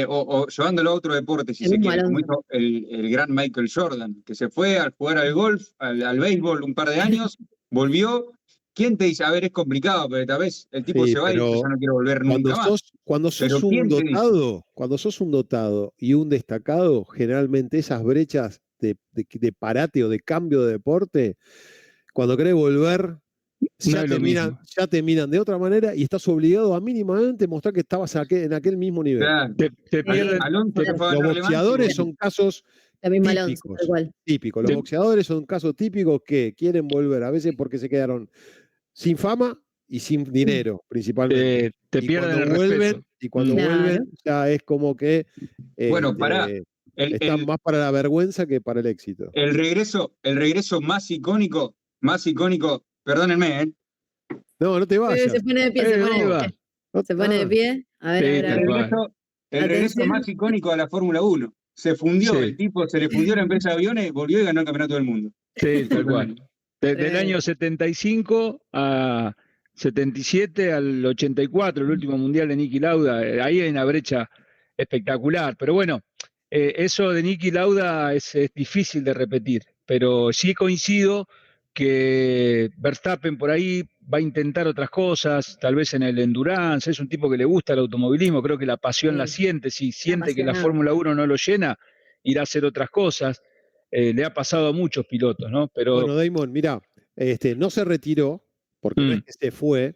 S4: O llevándolo a otro deporte, si se quiere, como hizo el gran Michael Jordan, que se fue a jugar al golf, al béisbol un par de años, volvió. ¿Quién te dice? A ver, es complicado, pero tal vez el tipo se va y dice, yo no quiero volver nunca más.
S2: Cuando sos un dotado y un destacado, generalmente esas brechas de parate o de cambio de deporte, cuando querés volver, ya te miran de otra manera y estás obligado a mínimamente mostrar que estabas en aquel mismo nivel.
S4: Claro.
S3: Te pierden.
S2: Los boxeadores son casos
S1: La misma Alonso,
S2: típicos.
S1: tal cual.
S2: Típico. Los
S3: Sí.
S2: boxeadores son casos típicos que quieren volver, a veces porque se quedaron sin fama y sin dinero, principalmente.
S3: Te pierden el
S2: vuelven,
S3: respeto.
S2: y cuando
S1: Claro.
S2: vuelven, ya es como que
S4: Bueno, pará.
S2: están más para la vergüenza que para el éxito.
S4: El regreso más icónico, perdónenme, ¿eh?
S2: No te vayas.
S1: Se pone de pie, se pone
S3: ¿dónde
S1: de
S3: va?
S1: pie. Se pone de pie. A ver,
S3: Sí,
S1: a ver, a
S3: tal
S1: ver.
S3: cual.
S4: El regreso
S1: Atención.
S4: más icónico de la Fórmula 1. Se fundió,
S3: Sí.
S4: el tipo se le fundió la empresa de aviones, volvió y ganó el campeonato del mundo.
S3: Sí, tal cual. Del
S1: Tremendo.
S3: año 75 a 77 al 84, el último mundial de Niki Lauda, ahí hay una brecha espectacular. Pero bueno, eso de Niki Lauda es difícil de repetir. Pero sí coincido que Verstappen por ahí va a intentar otras cosas, tal vez en el endurance, es un tipo que le gusta el automovilismo, creo que la pasión la
S1: Sí.
S3: siente, si siente que la
S1: Apasionado.
S3: Fórmula 1 no lo llena, irá a hacer otras cosas. Le ha pasado a muchos pilotos, ¿no? Pero
S2: Bueno, Damon, mira, no se retiró, porque no es que se fue,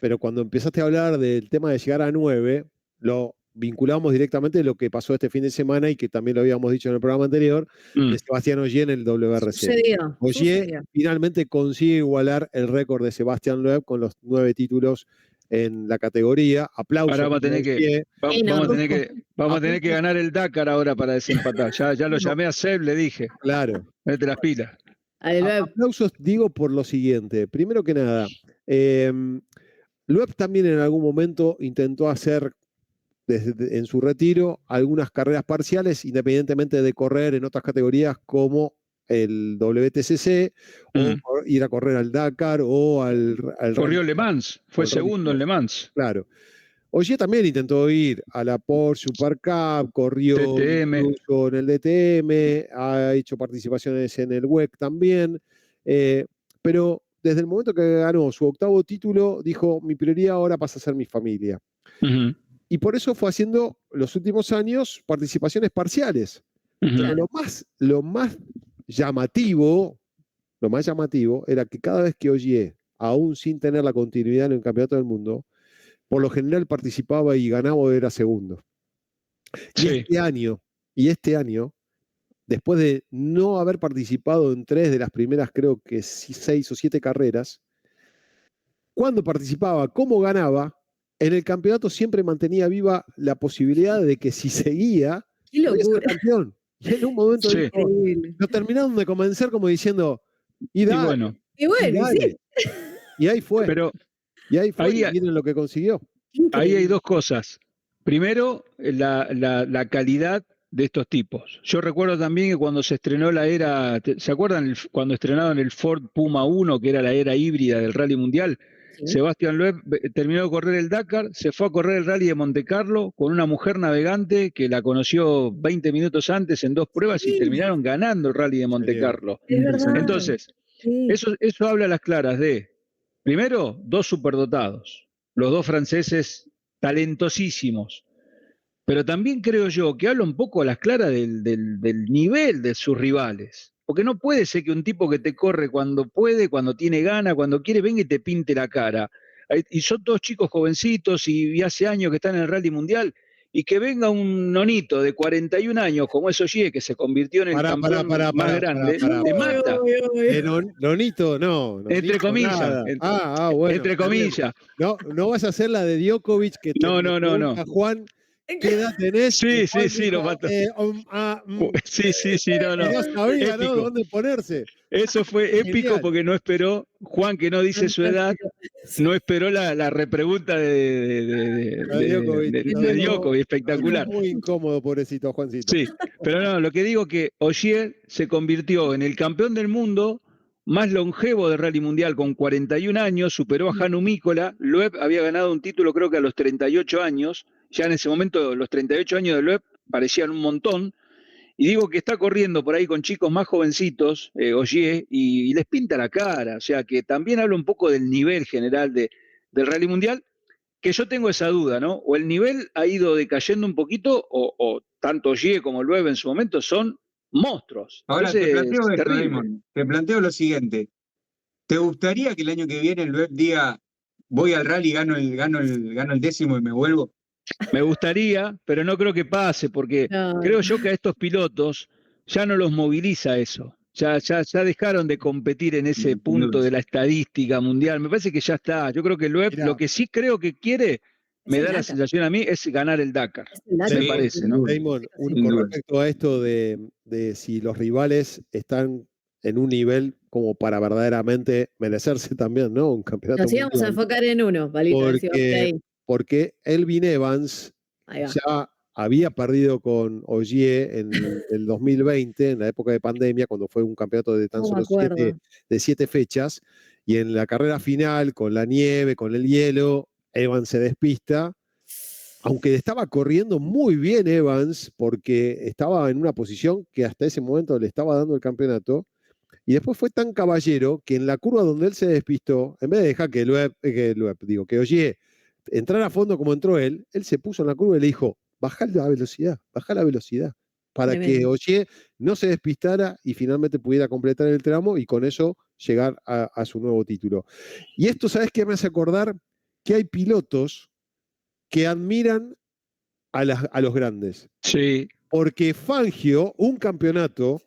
S2: pero cuando empezaste a hablar del tema de llegar a 9, lo vinculamos directamente a lo que pasó este fin de semana y que también lo habíamos dicho en el programa anterior, de Sebastián Ogier en el WRC.
S1: Sucedió.
S2: Ogier finalmente consigue igualar el récord de Sebastián Loeb con los 9 títulos en la categoría. Aplausos.
S3: ahora vamos a tener que, vamos a tener que ganar el Dakar ahora para desempatar. Ya lo llamé a Seb, le dije.
S2: Claro.
S3: Mete las pilas.
S2: Aplausos, digo, por lo siguiente. Primero que nada, Loeb también en algún momento intentó hacer en su retiro algunas carreras parciales, independientemente de correr en otras categorías como el WTCC o ir a correr al Dakar o al
S3: Corrió Le Mans, fue segundo en Le Mans.
S2: Claro. Ogier también intentó ir a la Porsche Super Cup, corrió incluso en el DTM, ha hecho participaciones en el WEC también, pero desde el momento que ganó su 8º título, dijo, mi prioridad ahora pasa a ser mi familia. Y por eso fue haciendo los últimos años participaciones parciales. Pero lo más llamativo era que cada vez que Ogier, aún sin tener la continuidad en el campeonato del mundo, por lo general participaba y ganaba o era segundo. Y este año, después de no haber participado en 3 de las primeras, creo que 6 o 7 carreras, cuando participaba, como ganaba, en el campeonato siempre mantenía viva la posibilidad de que si seguía, podía ser campeón. Y en un momento dijo, lo terminaron de convencer como diciendo, y dale,
S1: sí.
S2: Y ahí fue. Y ahí fue,
S3: ahí,
S2: y miren lo que consiguió.
S3: Ahí hay dos cosas. Primero, la calidad de estos tipos. Yo recuerdo también que cuando se estrenó la era, ¿se acuerdan cuando estrenaron el Ford Puma 1, que era la era híbrida del Rally Mundial? Sí. Sebastián Loeb terminó de correr el Dakar, se fue a correr el Rally de Monte Carlo con una mujer navegante que la conoció 20 minutos antes en 2 pruebas y terminaron ganando el Rally de Monte Carlo. Entonces, eso habla a las claras de, primero, 2 superdotados, los 2 franceses talentosísimos, pero también creo yo que habla un poco a las claras del nivel de sus rivales. Porque no puede ser que un tipo que te corre cuando puede, cuando tiene gana, cuando quiere, venga y te pinte la cara. Y son 2 chicos jovencitos y hace años que están en el Rally Mundial, y que venga un nonito de 41 años como es Ogier, que se convirtió en el campeón más grande, te mata.
S2: Nonito, no.
S3: Entre comillas.
S2: Bueno.
S3: Entre comillas.
S2: No vas a hacer la de Djokovic que
S3: no.
S2: Juan, ¿qué edad tenés?
S3: Sí, lo mató. Sí, no.
S2: No sabía, ¿no? ¿Dónde ponerse?
S3: Eso fue épico porque no esperó, Juan, que no dice su edad, no esperó la repregunta de Djokovic, espectacular.
S2: Muy incómodo, pobrecito Juancito.
S3: Sí, pero no, lo que digo que Ogier se convirtió en el campeón del mundo más longevo del Rally Mundial con 41 años, superó a Hannu Mikkola. Loeb había ganado un título creo que a los 38 años, ya en ese momento los 38 años de Loeb parecían un montón, y digo que está corriendo por ahí con chicos más jovencitos, Ogier, y les pinta la cara, o sea que también habla un poco del nivel general del Rally Mundial, que yo tengo esa duda, ¿no? O el nivel ha ido decayendo un poquito, o tanto Ogier como Loeb en su momento son monstruos.
S4: Ahora te planteo lo siguiente. ¿Te gustaría que el año que viene el Loeb diga, voy al rally, gano el 10º y me vuelvo?
S3: Me gustaría, pero no creo que pase, porque creo yo que a estos pilotos ya no los moviliza eso. Ya dejaron de competir en ese
S4: Sin
S3: punto
S4: dudas.
S3: de la estadística mundial. Me parece que ya está. Yo creo que Loeb,
S2: Mirá.
S3: lo que sí creo que quiere, me
S1: el
S3: da la
S1: Dakar.
S3: sensación a mí, es ganar el Dakar.
S1: Es el Dakar,
S3: Me
S4: Sí,
S3: parece,
S4: sin
S3: ¿no?
S4: duda.
S2: Damon,
S1: Sí.
S4: Sin
S2: con
S4: duda.
S2: respecto a esto de si los rivales están en un nivel como para verdaderamente merecerse también, ¿no? Un campeonato
S1: Nos íbamos a
S2: mundial.
S1: enfocar en uno, Palito, decía
S2: Porque Elvin Evans
S1: ahí va.
S2: ya había perdido con Ogier en el 2020, en la época de pandemia, cuando fue un campeonato de tan
S1: No me
S2: solo
S1: acuerdo.
S2: 7 fechas, y en la carrera final, con la nieve, con el hielo, Evans se despista, aunque estaba corriendo muy bien Evans, porque estaba en una posición que hasta ese momento le estaba dando el campeonato, y después fue tan caballero que en la curva donde él se despistó, en vez de dejar que Ogier entrara a fondo como entró él se puso en la curva y le dijo, baja la velocidad, para que
S1: Tremendo.
S2: Ogier no se despistara y finalmente pudiera completar el tramo y con eso llegar a su nuevo título. Y esto, ¿sabes qué me hace acordar? Que hay pilotos que admiran a los grandes.
S3: Sí.
S2: Porque Fangio, un campeonato,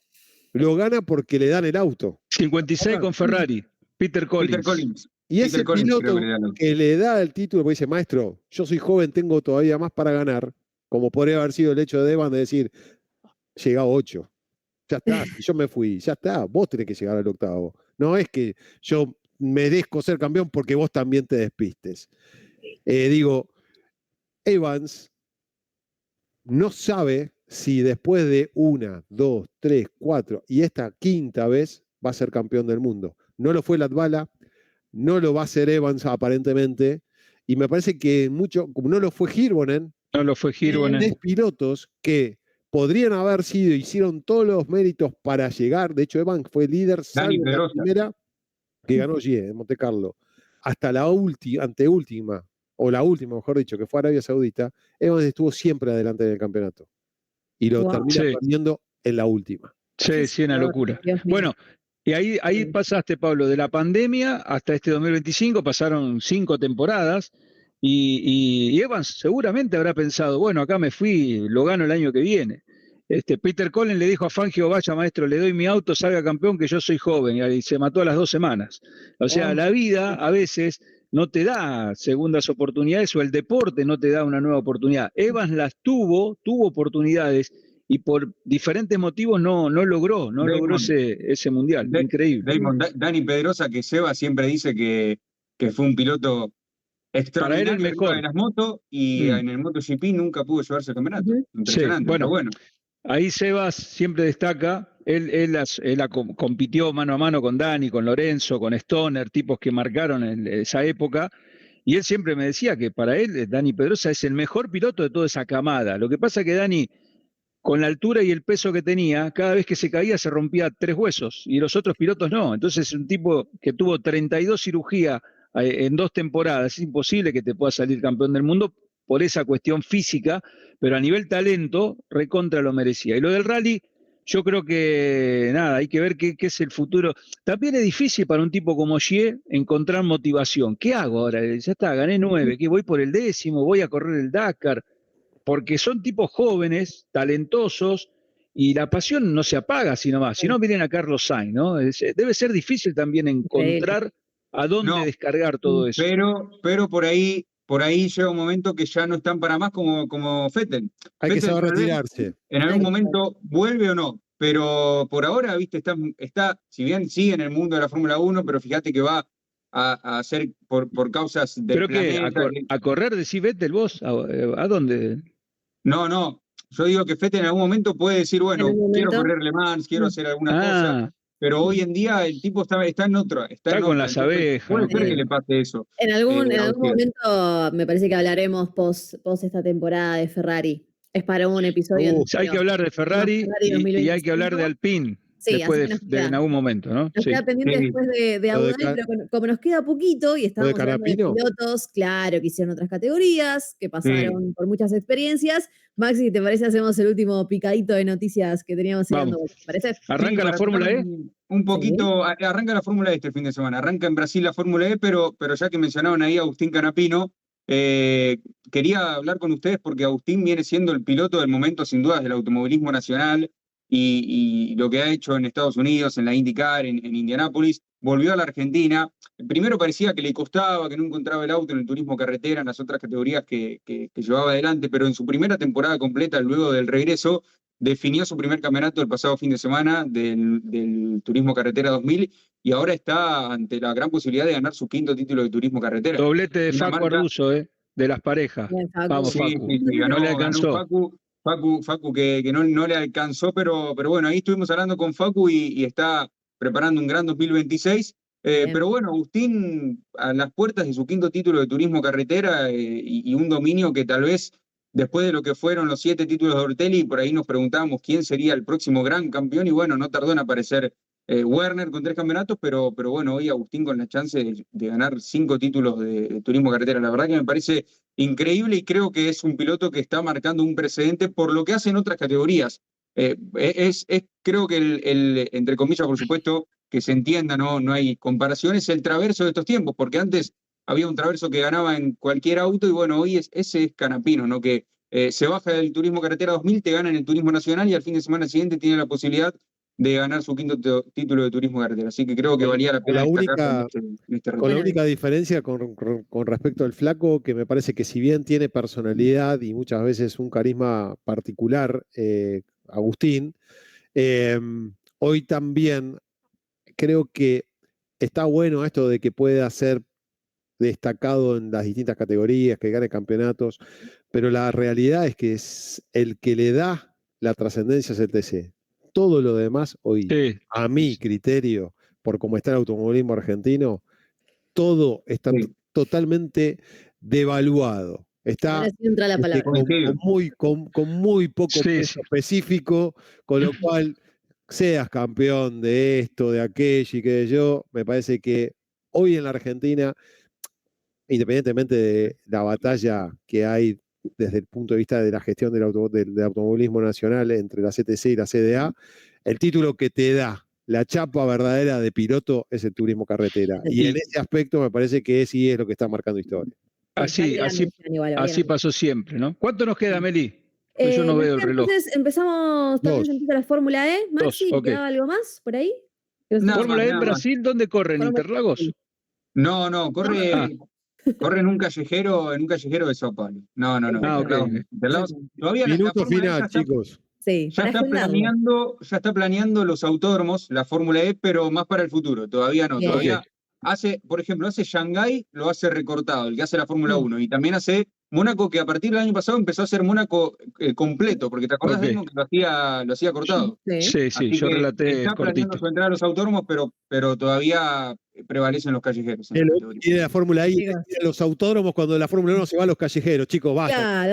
S2: lo gana porque le dan el auto.
S3: 56 con Ferrari. Peter Collins.
S4: Peter Collins.
S2: Y ese
S4: Peter Collins creo
S2: piloto
S4: que le dan.
S2: que le da el título, porque dice, maestro, yo soy joven, tengo todavía más para ganar, como podría haber sido el hecho de Evan de decir, llega a 8. Ya está, si yo me fui, ya está, vos tenés que llegar al octavo. No es que yo merezco ser campeón porque vos también te despistes. Digo, Evans no sabe si después de 1, 2, 3, 4 y esta quinta vez va a ser campeón del mundo. No lo fue Latvala, no lo va a hacer Evans aparentemente, y me parece que mucho, como no lo fue Hirvonen,
S3: No lo fue Hirvonen.
S2: 3 pilotos que podrían haber sido, hicieron todos los méritos para llegar, de hecho Evans fue líder, salvo la
S4: Pedrosa.
S2: primera que ganó Ogier en Monte Carlo, hasta la anteúltima, o la última, mejor dicho, que fue Arabia Saudita, Evans estuvo siempre adelante en el campeonato. Y lo termina perdiendo en la última.
S3: Sí, una locura. Bueno, y ahí pasaste, Pablo, de la pandemia hasta este 2025, pasaron 5 temporadas, y Evans seguramente habrá pensado, bueno, acá me fui, lo gano el año que viene. Peter Collins le dijo a Fangio, vaya maestro, le doy mi auto, salga campeón, que yo soy joven, y se mató a las 2 semanas. O sea, la vida a veces no te da segundas oportunidades, o el deporte no te da una nueva oportunidad. Evans las tuvo oportunidades, y por diferentes motivos no logró ese mundial. Increíble.
S4: Dani Pedrosa, que Seba siempre dice que fue un piloto extraordinario
S3: el mejor
S4: en las motos, y en el MotoGP nunca pudo llevarse el campeonato. Impresionante.
S3: Sí,
S4: bueno.
S3: Ahí Sebas siempre destaca, él compitió mano a mano con Dani, con Lorenzo, con Stoner, tipos que marcaron en esa época, y él siempre me decía que para él, Dani Pedrosa es el mejor piloto de toda esa camada. Lo que pasa es que Dani, con la altura y el peso que tenía, cada vez que se caía se rompía 3 huesos, y los otros pilotos no. Entonces es un tipo que tuvo 32 cirugías en 2 temporadas. Es imposible que te pueda salir campeón del mundo por esa cuestión física, pero a nivel talento, recontra lo merecía. Y lo del rally, yo creo que nada, hay que ver qué es el futuro. También es difícil para un tipo como Ogier encontrar motivación. ¿Qué hago ahora? Ya está, gané 9, ¿qué voy por el 10º? ¿Voy a correr el Dakar? Porque son tipos jóvenes, talentosos, y la pasión no se apaga sino más. Si no, miren a Carlos Sainz, ¿no? Debe ser difícil también encontrar a dónde descargar todo eso.
S4: Pero por ahí llega un momento que ya no están para más como Vettel.
S2: Hay que saber retirarse.
S4: En algún momento vuelve o no, pero por ahora, viste, está, si bien sigue en el mundo de la Fórmula 1, pero fíjate que va a hacer por causas de
S3: ¿Pero qué? ¿A correr decís Vettel vos? ¿A dónde?
S4: No, yo digo que Vettel en algún momento puede decir, bueno, quiero correr Le Mans, quiero hacer alguna cosa, pero hoy en día el tipo está en otra.
S3: Está con las abejas.
S4: Puede ser que le pase eso.
S1: En algún momento me parece que hablaremos post esta temporada de Ferrari. Es para un episodio.
S3: Hay que hablar de Ferrari y hay que hablar de Alpine.
S1: Sí,
S3: después en algún momento, ¿no?
S1: Nos queda pendiente después de Abu Dhabi, pero como nos queda poquito y estamos hablando de pilotos, claro, que hicieron otras categorías, que pasaron por muchas experiencias. Maxi, si te parece, hacemos el último picadito de noticias que teníamos dando. ¿Te parece?
S3: ¿Arranca la Fórmula E?
S4: Un poquito, arranca la Fórmula E este fin de semana. Arranca en Brasil la Fórmula E, pero ya que mencionaban ahí a Agustín Canapino, quería hablar con ustedes porque Agustín viene siendo el piloto del momento, sin dudas, del automovilismo nacional. y lo que ha hecho en Estados Unidos, en la IndyCar, en Indianápolis, volvió a la Argentina. Primero parecía que le costaba, que no encontraba el auto en el turismo carretera, en las otras categorías que llevaba adelante, pero en su primera temporada completa, luego del regreso, definió su primer campeonato el pasado fin de semana del Turismo Carretera 2000 y ahora está ante la gran posibilidad de ganar su quinto título de Turismo Carretera.
S3: Doblete de
S4: Una
S3: Facu
S4: marca-
S3: Arduzo, de las parejas.
S1: Bien, Facu.
S3: Vamos,
S4: Sí,
S3: Facu.
S4: sí, sí,
S3: No le
S4: ganó
S3: alcanzó.
S4: Facu que no le alcanzó, pero bueno, ahí estuvimos hablando con Facu y está preparando un gran 2026.
S1: Bien.
S4: Pero bueno, Agustín a las puertas de su quinto título de turismo carretera y un dominio que tal vez después de lo que fueron los 7 títulos de Ortelli, por ahí nos preguntábamos quién sería el próximo gran campeón y bueno, no tardó en aparecer Werner con 3 campeonatos, pero bueno, hoy Agustín con la chance de ganar 5 títulos de turismo carretera. La verdad que me parece increíble y creo que es un piloto que está marcando un precedente por lo que hace en otras categorías. Creo que entre comillas, por supuesto, que se entienda, no hay comparaciones, el traverso de estos tiempos, porque antes había un traverso que ganaba en cualquier auto y bueno, hoy ese es Canapino, ¿no? Que se baja del Turismo Carretera 2000, te gana en el Turismo Nacional y al fin de semana siguiente tiene la posibilidad de ganar su quinto título de Turismo Carretera. Así que creo que valía la pena destacarlo en este
S2: Con la
S4: reto.
S2: única diferencia con respecto al Flaco, que me parece que si bien tiene personalidad y muchas veces un carisma particular, Agustín, hoy también creo que está bueno esto de que pueda ser destacado en las distintas categorías, que gane campeonatos, pero la realidad es que es el que le da la trascendencia es el TC. Todo lo demás hoy,
S3: Sí.
S2: a mi criterio, por cómo está el automovilismo argentino, todo está
S4: Sí.
S2: totalmente devaluado. Está
S1: Ahora sí entra la palabra.
S2: con muy poco
S3: Sí,
S2: peso
S3: sí.
S2: específico, con lo cual seas campeón de esto, de aquello y que yo, me parece que hoy en la Argentina, independientemente de la batalla que hay desde el punto de vista de la gestión del automovilismo nacional entre la CTC y la CDA, el título que te da la chapa verdadera de piloto es el turismo carretera. Y en ese aspecto me parece que sí es lo que está marcando historia.
S3: Así pasó siempre, ¿no? ¿Cuánto nos queda, Meli? Pues yo no veo el reloj.
S1: Entonces empezamos, también se empieza la Fórmula E. Maxi,
S3: ok.
S1: ¿quedaba algo más por ahí?
S3: ¿Fórmula E en Brasil? ¿Dónde corre? ¿En Interlagos?
S4: No, corre en un callejero de Sao Paulo. No. Interlagos. Todavía
S2: Minuto final, chicos.
S1: Sí,
S4: ya está planeando los autódromos, la Fórmula E, pero más para el futuro. Todavía no.
S1: Bien.
S4: Todavía por ejemplo, hace Shanghái, lo hace recortado, el que hace la Fórmula 1. Y también hace Mónaco, que a partir del año pasado empezó a hacer Mónaco completo, porque te acordás de que lo hacía cortado.
S3: Sí, yo relaté
S4: está planeando
S3: cortito.
S4: su entrada a los autódromos, pero todavía prevalecen los callejeros.
S2: Y de la Fórmula I, los autódromos cuando la Fórmula 1 se va a los callejeros, chicos, basta.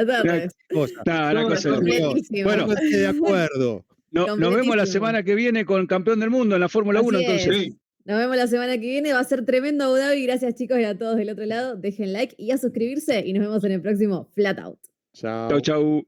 S2: Bueno, de acuerdo.
S3: Nos vemos la semana que viene con el campeón del mundo en la Fórmula 1, entonces.
S1: Sí. Nos vemos la semana que viene, va a ser tremendo Abu Dhabi. Gracias, chicos, y a todos del otro lado. Dejen like y a suscribirse y nos vemos en el próximo Flat Out.
S2: Chao.
S3: Chau.